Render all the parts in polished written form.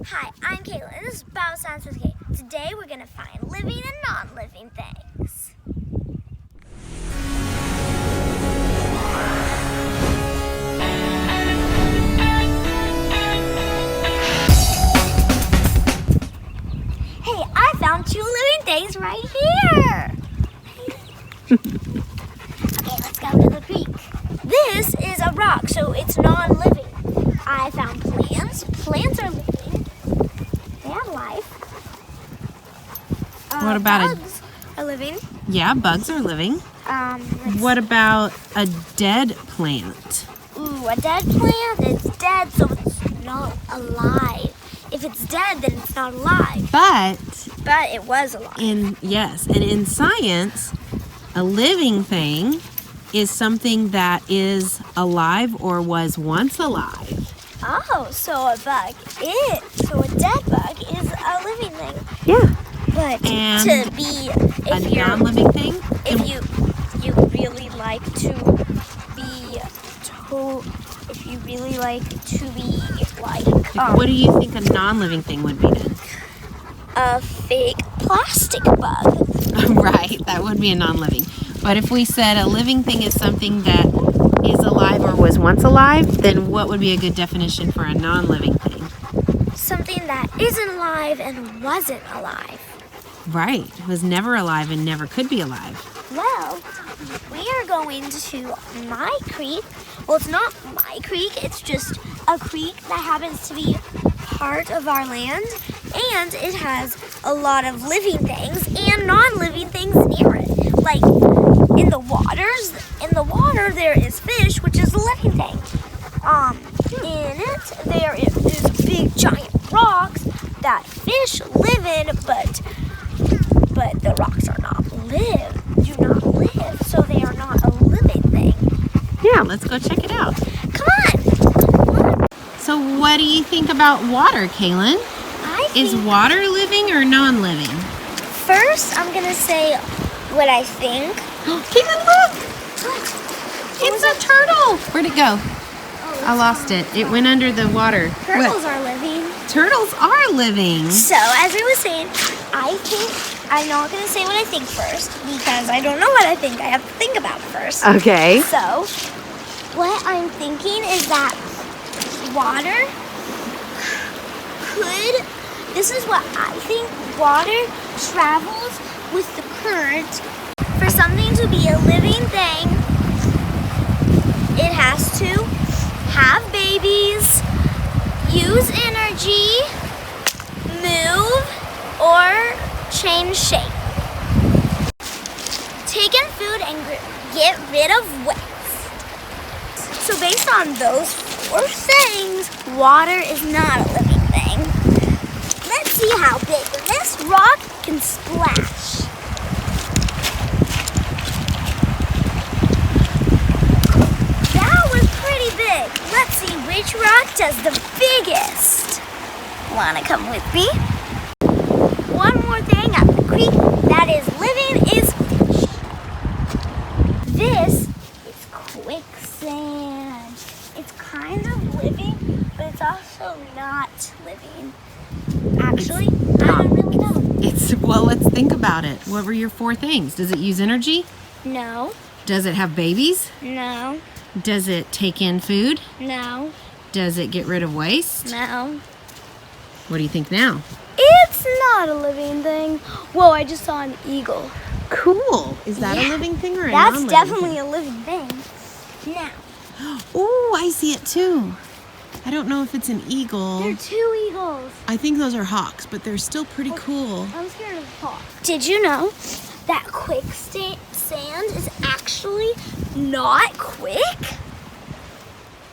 Hi, I'm Kayla, and this is Bio Science with Kate. Today we're going to find living and non-living things. Hey, I found two living things right here. Okay, let's go to the creek. This is a rock, so it's non-living. I found plants. Plants are living. They have life. What about bugs are living. Yeah, bugs are living. What about a dead plant? Ooh, a dead plant is dead, so it's not alive. If it's dead, then it's not alive. But it was alive. and in science, a living thing is something that is alive or was once alive. Oh, so a dead bug is a living thing. Yeah. But And to be a non-living thing? if you really like to be What do you think a non-living thing would be then? a fake plastic bug. Right, that would be a non-living. But if we said a living thing is something that is alive or was once alive, then what would be a good definition for a non-living thing? Something that isn't alive and wasn't alive. Right, was never alive and never could be alive. Well, we are going to my creek. Well, it's not my creek. It's just a creek that happens to be part of our land. And it has a lot of living things and non-living things near it. Like in the water there is fish, which is a living thing. In it there is big giant rocks that fish live in, but the rocks do not live, so they are not a living thing. Yeah, let's go check it out. Come on. So what do you think about water, Kaylin? Is water living or non-living? First, I'm going to say what I think. Kaylin, look! It's a turtle! Where'd it go? I lost it. It went under the water. Turtles are living. Turtles are living. So, as I was saying, I'm not going to say what I think first because I don't know what I think. I have to think about it first. Okay. So, what I'm thinking is that water this is what I think, water travels with the current. For something to be a living thing, it has to have babies, use energy, move, or change shape. Take in food and get rid of waste. So based on those four things, water is not a living thing. Let's see how big this rock can splash. That was pretty big. Let's see which rock does the biggest. Wanna come with me? One more thing at the creek that is living is fish. This is quicksand. It's kind of living, but it's also not living. Actually, I don't really know. Well, let's think about it. What were your four things? Does it use energy? No. Does it have babies? No. Does it take in food? No. Does it get rid of waste? No. What do you think now? It's not a living thing. Whoa, I just saw an eagle. Cool. Is that a living thing or a That's non-living definitely a living thing. Now. Oh, I see it too. I don't know if it's an eagle. There are two eagles. I think those are hawks, but they're still pretty cool. I'm scared of hawks. Did you know that quicksand is actually not quick?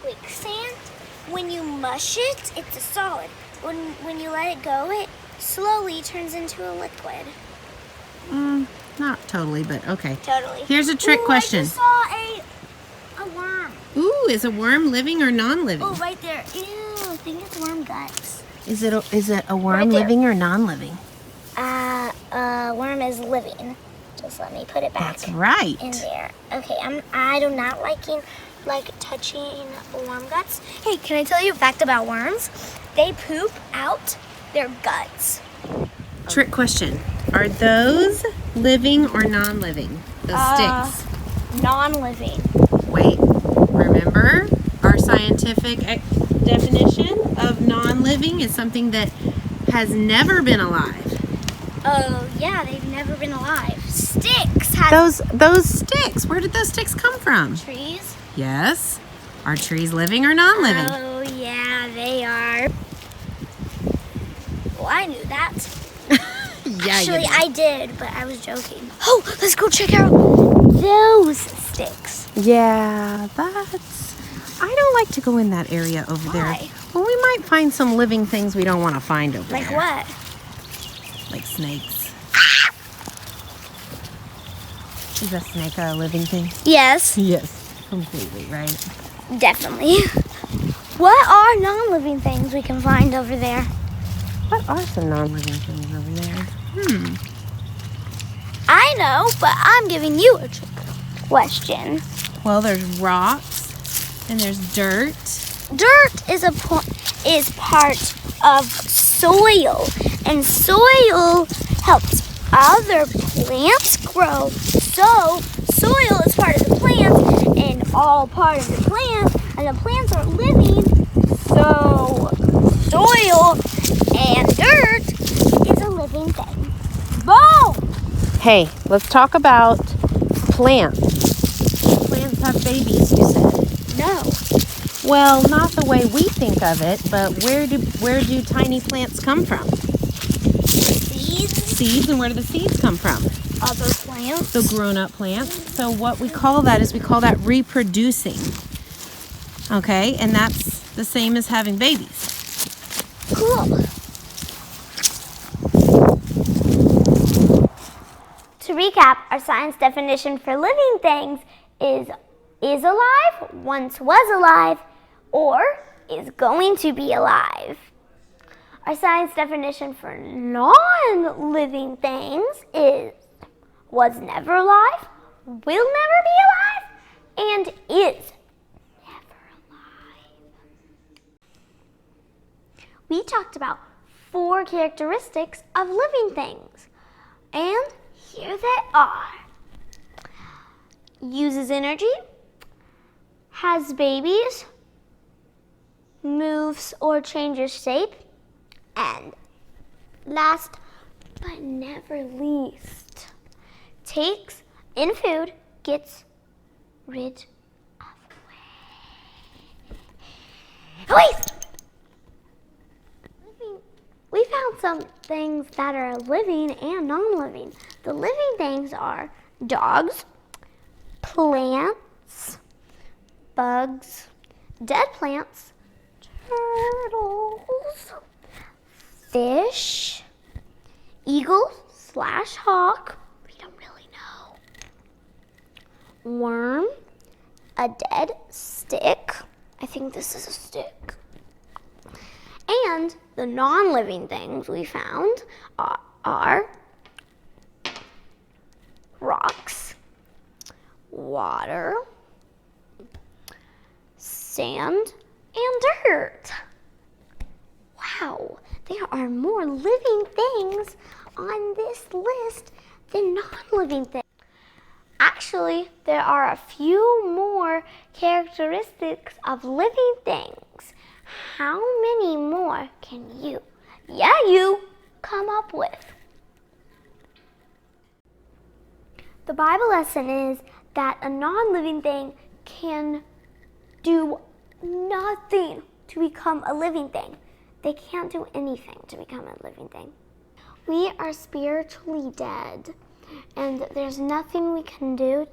Quicksand, when you mush it, it's a solid. When you let it go, it slowly turns into a liquid. Not totally, but okay. Totally. Here's a trick question. I just saw a worm. Ooh, is a worm living or non-living? Oh, right there. Ew, I think it's worm guts. Is it a worm Right there. living or non-living? Worm is living. Just let me put it back. That's right. In there. Okay, I do not liking like touching worm guts. Hey, can I tell you a fact about worms? They poop out their guts. Trick question. Are those living or non-living? Those sticks. Non-living. Wait, remember our scientific definition of non-living is something that has never been alive. Oh, yeah, they've never been alive. Sticks have Those sticks, where did those sticks come from? trees. Yes. Are trees living or non-living? Oh, yeah, they are. Well, I knew that. Yeah, Actually, you I did, but I was joking. Oh, let's go check out those sticks. Yeah, I don't like to go in that area over there. Why? Well, we might find some living things we don't want to find over Like there. what? Like snakes. Is a snake a living thing? Yes, Yes, completely, right? definitely. What are non-living things we can find over there? What are some non-living things over there? I know, but I'm giving you a trick question. Well, there's rocks and there's dirt. Dirt is part of soil, and soil helps other plants grow. So soil is part of the plant, and all part of the plant, and the plants are living. So soil and dirt is a living thing. Boom! Hey, let's talk about plants. Plants have babies, you said. No. Well, not the way we think of it, but where do tiny plants come from? Seeds. Seeds, and where do the seeds come from? Other plants. The grown-up plants. So what we call that reproducing. Okay, and that's the same as having babies. Cool. To recap, our science definition for living things is alive, once was alive, or is going to be alive. Our science definition for non-living things is was never alive, will never be alive, and is never alive. We talked about 4 characteristics of living things, and here they are. Uses energy, has babies, moves or changes shape, and last but never least, takes in food, gets rid of waste. We found some things that are living and non-living. The living things are dogs, plants, bugs, dead plants, turtles, fish, eagle/hawk, we don't really know, worm, a dead stick, I think this is a stick, and the non-living things we found are rocks, water, sand, and dirt. Wow, there are more living things on this list than non-living things. Actually, there are a few more characteristics of living things. How many more can you come up with? The Bible lesson is that a non-living thing can do nothing to become a living thing. They can't do anything to become a living thing. We are spiritually dead, and there's nothing we can do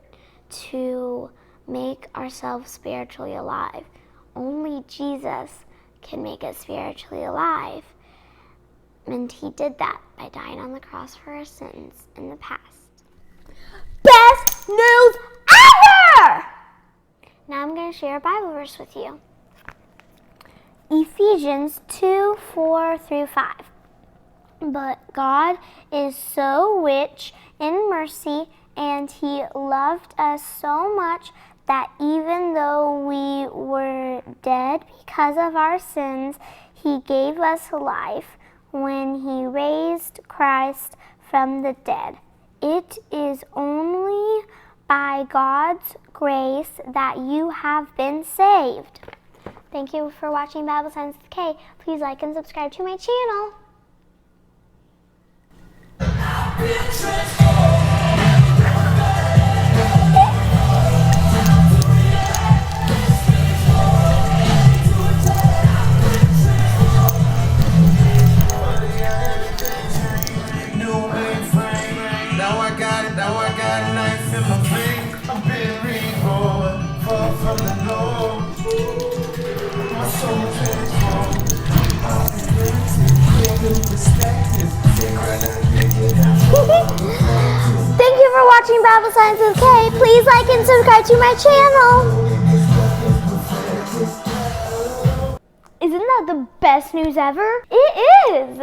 to make ourselves spiritually alive. Only Jesus can make us spiritually alive. And he did that by dying on the cross for our sins in the past. Best news ever! Now I'm going to share a Bible verse with you. Ephesians 2:4-5. But God is so rich in mercy, and he loved us so much that even though we were dead because of our sins, He gave us life when He raised Christ from the dead. It is only by God's grace that you have been saved. Thank you for watching Bible Science with Kay. Please like and subscribe to my channel. Thank you for watching Bible Science with Kay. Please like and subscribe to my channel. Isn't that the best news ever? It is!